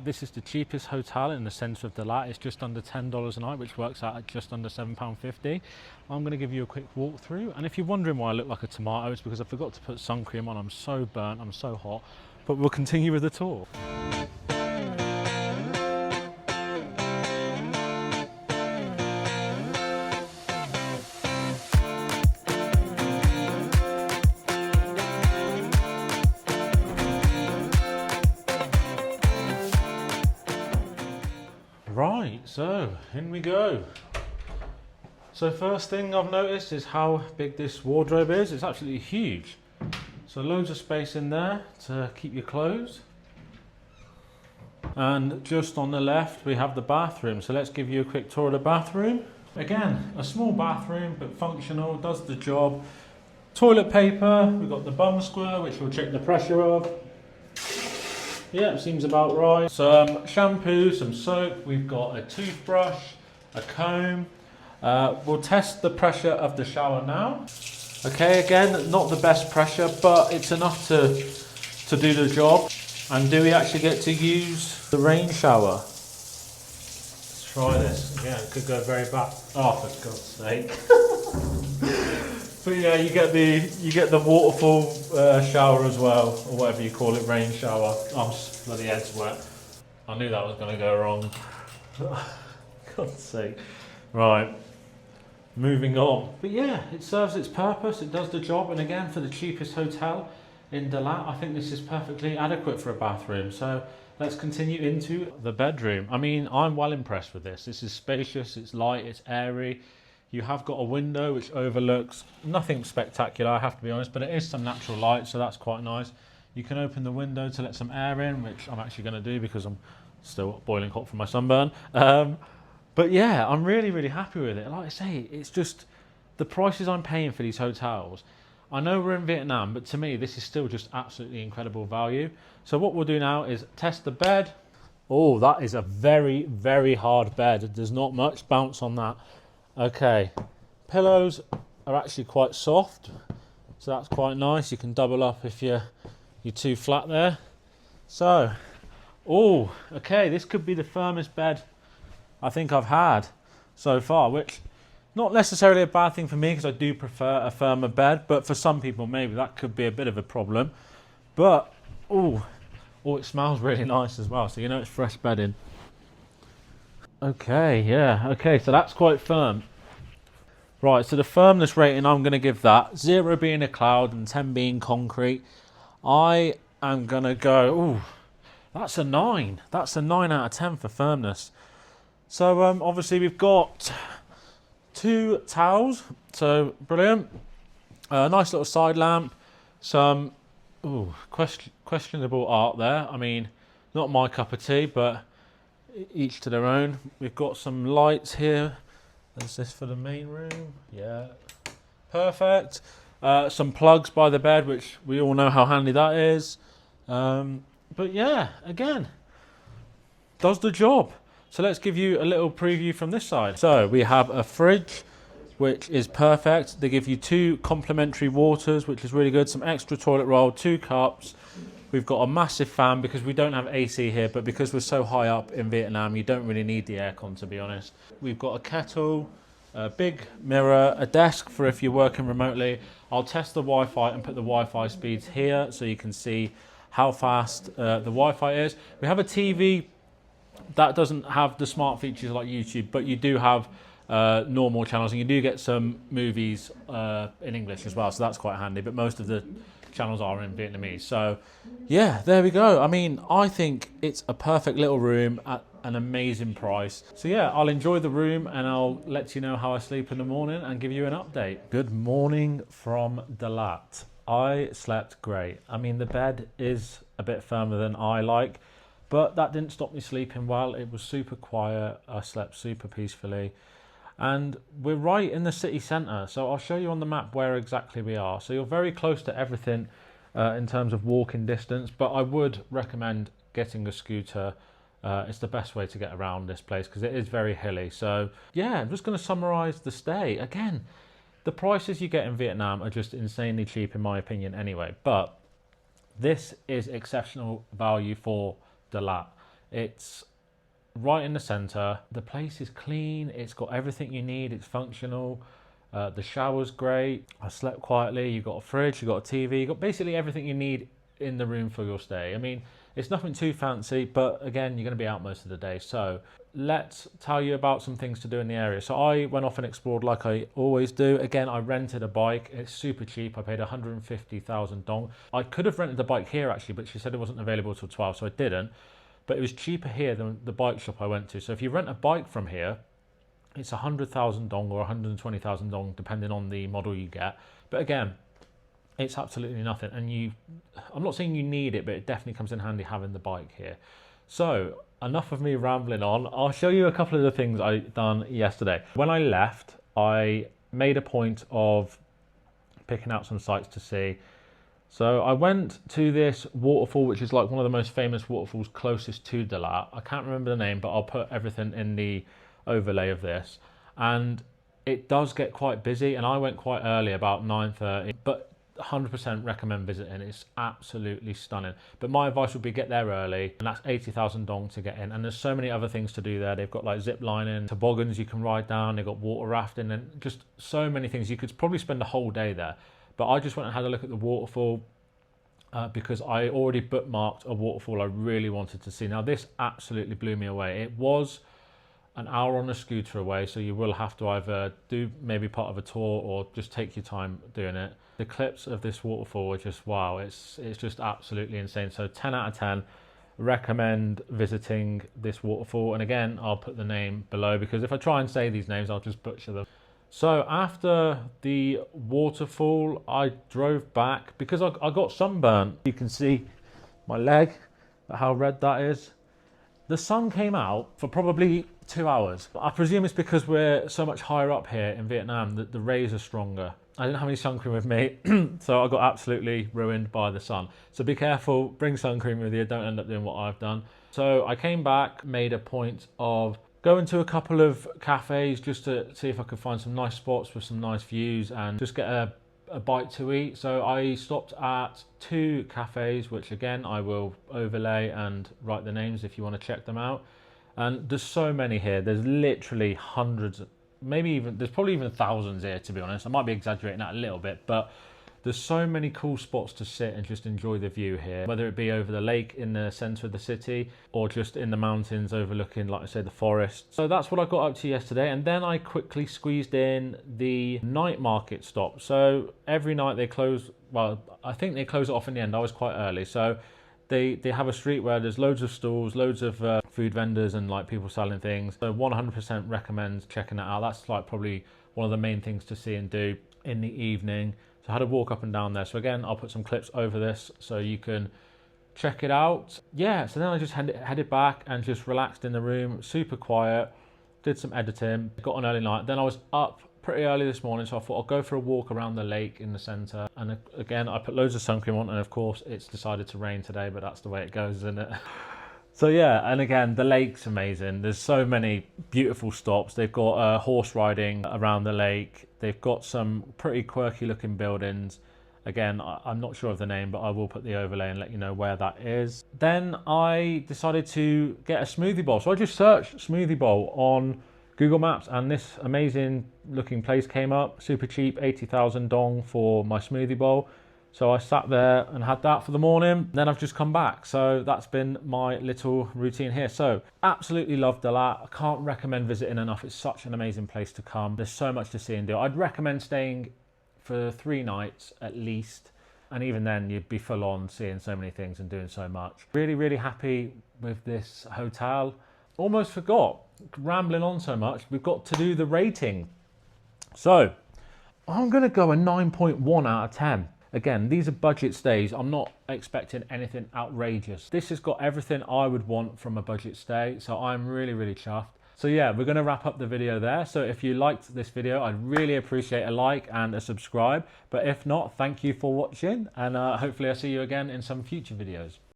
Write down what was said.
This is the cheapest hotel in the centre of Dalat. It's just under $10 a night, which works out at just under £7.50. I'm going to give you a quick walkthrough, and if you're wondering why I look like a tomato, it's because I forgot to put sun cream on. I'm so burnt, I'm so hot, but we'll continue with the tour. Right, so in we go. So first thing I've noticed is how big this wardrobe is. It's absolutely huge. So loads of space in there to keep your clothes. And just on the left we have the bathroom. So let's give you a quick tour of the bathroom. Again, a small bathroom but functional, does the job. Toilet paper, we've got the bum square which we'll check the pressure of. Yeah, seems about right. Some shampoo, some soap, we've got a toothbrush, a comb. We'll test the pressure of the shower now. Okay, again, not the best pressure, but it's enough to do the job. And do we actually get to use the rain shower? Let's try this. Again, it could go very bad. Oh, for God's sake. But yeah, you get the waterfall shower as well, or whatever you call it, rain shower. I'm just bloody head's wet. I knew that was going to go wrong. God's sake. Right, moving on. But yeah, it serves its purpose, it does the job, and again, for the cheapest hotel in Dalat, I think this is perfectly adequate for a bathroom. So let's continue into the bedroom. I mean, I'm well impressed with this. This is spacious, it's light, it's airy. You have got a window which overlooks nothing spectacular, I have to be honest, but it is some natural light, so that's quite nice. You can open the window to let some air in, which I'm actually going to do because I'm still boiling hot from my sunburn. But yeah, I'm really, really happy with it. Like I say, it's just the prices I'm paying for these hotels. I know we're in Vietnam, but to me, this is still just absolutely incredible value. So what we'll do now is test the bed. Oh, that is a very, very hard bed. There's not much bounce on that. Okay, pillows are actually quite soft, so that's quite nice. You can double up if you're too flat there. So, oh, okay, this could be the firmest bed I think I've had so far, which not necessarily a bad thing for me because I do prefer a firmer bed, but for some people maybe that could be a bit of a problem. But, oh, it smells really nice as well, so you know it's fresh bedding. Okay, yeah, okay, so that's quite firm. Right, so the firmness rating, I'm going to give that 0 being a cloud and 10 being concrete. I am going to go, ooh, that's a 9. That's a 9 out of 10 for firmness. So obviously we've got 2 towels, so brilliant. A nice little side lamp, some questionable art there. I mean, not my cup of tea, but each to their own. We've got some lights here. Is this for the main room? Yeah, perfect. Some plugs by the bed, which we all know how handy that is. But yeah, again, does the job. So let's give you a little preview from this side. So we have a fridge, which is perfect. They give you 2 complimentary waters, which is really good. Some extra toilet roll, 2 cups. We've got a massive fan because we don't have AC here, but because we're so high up in Vietnam, you don't really need the aircon, to be honest. We've got a kettle, a big mirror, a desk for if you're working remotely. I'll test the Wi-Fi and put the Wi-Fi speeds here so you can see how fast the Wi-Fi is. We have a TV that doesn't have the smart features like YouTube, but you do have normal channels, and you do get some movies in English as well, so that's quite handy, but most of the channels are in Vietnamese. So yeah, there we go. I mean, I think it's a perfect little room at an amazing price. So yeah, I'll enjoy the room and I'll let you know how I sleep in the morning and give you an update. Good morning from Dalat. I slept great. I mean, the bed is a bit firmer than I like, but that didn't stop me sleeping well. It was super quiet. I slept super peacefully. And we're right in the city centre, so I'll show you on the map where exactly we are. So you're very close to everything in terms of walking distance, but I would recommend getting a scooter. It's the best way to get around this place because it is very hilly. So yeah, I'm just going to summarise the stay. Again, the prices you get in Vietnam are just insanely cheap in my opinion anyway, but this is exceptional value for Dalat. It's right in the center. The place is clean. It's got everything you need. It's functional. The shower's great. I slept quietly. You've got a fridge, you've got a TV, you've got basically everything you need in the room for your stay. I mean, it's nothing too fancy, but again, you're going to be out most of the day. So let's tell you about some things to do in the area. So I went off and explored like I always do. Again, I rented a bike. It's super cheap. I paid 150,000 dong. I could have rented the bike here actually, but she said it wasn't available till 12, so I didn't. But it was cheaper here than the bike shop I went to. So if you rent a bike from here, it's 100,000 dong or 120,000 dong, depending on the model you get. But again, it's absolutely nothing. And I'm not saying you need it, but it definitely comes in handy having the bike here. So enough of me rambling on. I'll show you a couple of the things I done yesterday. When I left, I made a point of picking out some sites to see. So I went to this waterfall, which is like one of the most famous waterfalls closest to Dalat. I can't remember the name, but I'll put everything in the overlay of this. And it does get quite busy, and I went quite early, about 9:30, but 100% recommend visiting. It's absolutely stunning. But my advice would be get there early, and that's 80,000 dong to get in. And there's so many other things to do there. They've got like zip lining, toboggans you can ride down, they've got water rafting, and just so many things. You could probably spend a whole day there. But I just went and had a look at the waterfall because I already bookmarked a waterfall I really wanted to see. Now this absolutely blew me away. It was an hour on a scooter away, so you will have to either do maybe part of a tour or just take your time doing it. The clips of this waterfall are just wow, it's just absolutely insane. So 10 out of 10, recommend visiting this waterfall. And again, I'll put the name below because if I try and say these names, I'll just butcher them. So after the waterfall, I drove back because I got sunburnt. You can see my leg, how red that is. The sun came out for probably 2 hours. I presume it's because we're so much higher up here in Vietnam that the rays are stronger. I didn't have any sun cream with me, so I got absolutely ruined by the sun. So be careful, bring sun cream with you, don't end up doing what I've done. So I came back, made a point of going to a couple of cafes just to see if I could find some nice spots with some nice views and just get a bite to eat. So I stopped at 2 cafes, which again I will overlay and write the names if you want to check them out. And there's so many here. There's literally hundreds, there's probably even thousands here, to be honest. I might be exaggerating that a little bit, but there's so many cool spots to sit and just enjoy the view here, whether it be over the lake in the center of the city or just in the mountains overlooking, like I said, the forest. So that's what I got up to yesterday. And then I quickly squeezed in the night market stop. So every night they close, well, I think they close it off in the end. I was quite early. So they have a street where there's loads of stalls, loads of food vendors and like people selling things. So 100% recommend checking that out. That's like probably one of the main things to see and do in the evening. So I had to walk up and down there. So again, I'll put some clips over this so you can check it out. Yeah, so then I just headed back and just relaxed in the room, super quiet, did some editing, got an early night. Then I was up pretty early this morning, so I thought I'll go for a walk around the lake in the centre. And again, I put loads of sun cream on, and of course it's decided to rain today, but that's the way it goes, isn't it? So yeah, and again, the lake's amazing. There's so many beautiful stops. They've got horse riding around the lake. They've got some pretty quirky looking buildings. Again, I'm not sure of the name, but I will put the overlay and let you know where that is. Then I decided to get a smoothie bowl. So I just searched smoothie bowl on Google Maps, and this amazing looking place came up. Super cheap, 80,000 dong for my smoothie bowl. So I sat there and had that for the morning. Then I've just come back. So that's been my little routine here. So absolutely love Dalat. I can't recommend visiting enough. It's such an amazing place to come. There's so much to see and do. I'd recommend staying for 3 nights at least. And even then you'd be full on seeing so many things and doing so much. Really, really happy with this hotel. Almost forgot, rambling on so much, we've got to do the rating. So I'm gonna go a 9.1 out of 10. Again, these are budget stays. I'm not expecting anything outrageous. This has got everything I would want from a budget stay. So I'm really, really chuffed. So yeah, we're gonna wrap up the video there. So if you liked this video, I'd really appreciate a like and a subscribe. But if not, thank you for watching. And hopefully I'll see you again in some future videos.